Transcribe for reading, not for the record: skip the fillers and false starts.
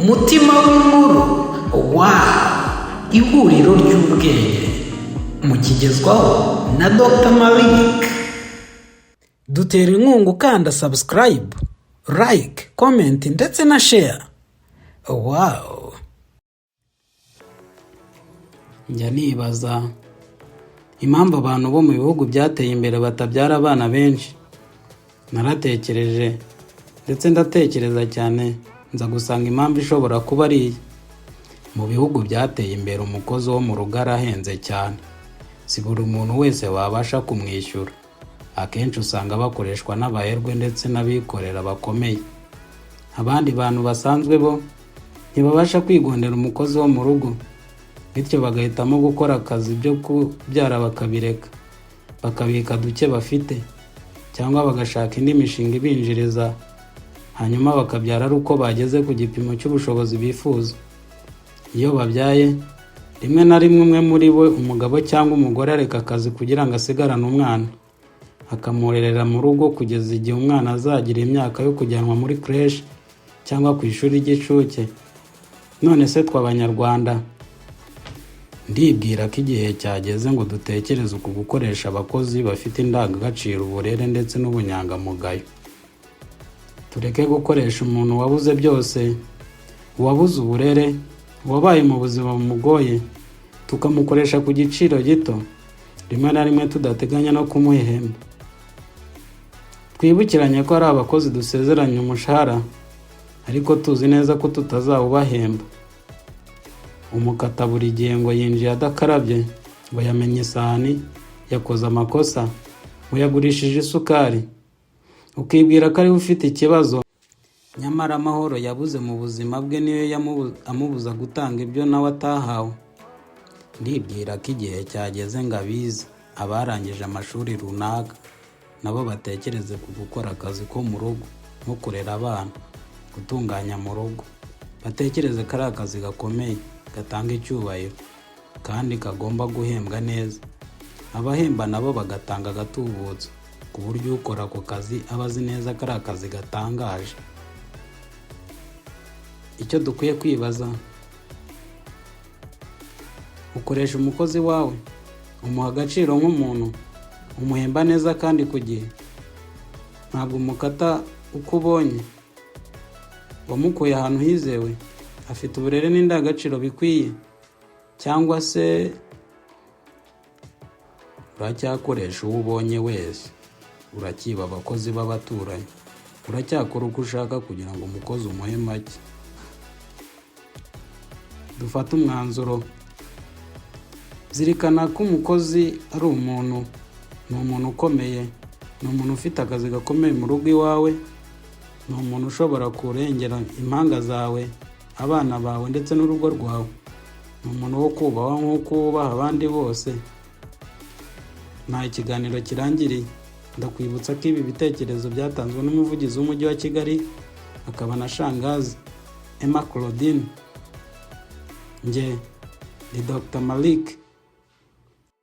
umutima w'inkuru ihuriro ry'ubwenge mukigezwaho na Dr. Malik. Dutera inkunga ukanda subscribe, like, comment ndetse na share. Njya nibaza impamvu abantu bo mu bihugu byateye imbere batabyara abana benshi. Naratekereje ndetse ndatekereza cyane, nza gusanga impamvu ishobora kuba ari mu bihugu byateye imbere umukozi wo mu rugo arahenze cyane. Si buri muntu wese wabasha kumwishyura. Akenshi usanga bakoreshwa n'abaherwe ndetse n'abikorera bakomeye. Abandi bantu basanzwe bo ntibabasha kwigondera umukozi wo mu rugo, bityo bagahitamo gukora akazi byo kubyara bakabireka, bakabika duke bafite, cyangwa bagashaka indi mishinga ibinjiriza, hanyuma bakabyara ari uko bageze ku gipimo cy'ubushobozi bifuza. Iyo babyaye, rimwe na rimwe umwe muri bo, umugabo cyangwa umugore, areka akazi kugira ngo asigarane umwana, akamurerera mu rugo kugeza igihe umwana azagira imyaka yo kujyanwa muri creche cyangwa ku ishuri ry'incuke. None se tw'Abanyarwanda, ndibwira ko igihe cyageze ngo dutekereze uku gukoresha abakozi bafite indangagaciro, uburere ndetse n'ubunyangamugayo. Tureke gukoresha umuntu wabuze byose, uwabuze uburere, wabaye mu buzima bumugoye, tukamukoresha ku giciro gito, rimwe na rimwe tudateganya no kumuhemba. Twibukiranye ko ari abakozi dusezeranye umushahara, ariko tuzi neza ko tutazawubahemba. Umukata buri gihe ngo yinjiye adakarabye, ngo yamenye isahani, yakoze amakosa, ngo yagurishije isukari. Ukibwira ko ari ufite ikibazo, nyamara amahoro yabuze mu buzima bwe niyo amubuza gutanga ibyo nawe atahawe. Ndibwira ko igihe cyageze ngo abize, abarangije amashuri runaka nabo batekereze ku gukora akazi ko mu rugo, nko kurera abana, gutunganya mu rugo. Batekereze ko ari akazi gakomeye, gatanga icyubahiro, kandi kagomba guhembwa neza. Abahemba nabo bagatanga agatubutse, ku buryo ukora ako kazi aba azi neza ko ari akazi gatangaje. Icyo dukwiye kwibaza: ukoresha umukozi wawe, umuha agaciro nk'umuntu, umuhemba neza kandi ku gihe. Ntabwo umukata uko ubonye. Wamukuye ahantu hizewe, afite uburere n'indangagaciro bikwiye, cyangwa se uracyakoresha uwo ubonye wese, urakiba abakozi b'abaturanyi, uracyakora uko ushaka kugira ngo umukozi umuhe make. Dufate umwanzuro. Zirikana ko umukozi ari umuntu, ni umuntu ukomeye, ni umuntu ufite akazi gakomeye mu rugo iwawe, ni umuntu ushobora kurengera impanga zawe, abana bawe ndetse n'urugo rwawe. Ni umuntu wo kubahwa nk'uko wubaha abandi bose. Nta ikiganiro kirangiriye. Ndakwibutsa ko ibi bitekerezo byatanzwe n'umuvugizi w'umujyi wa Kigali, akaba na Shangazi Emma Claudine. Nge ni Dr. Malik.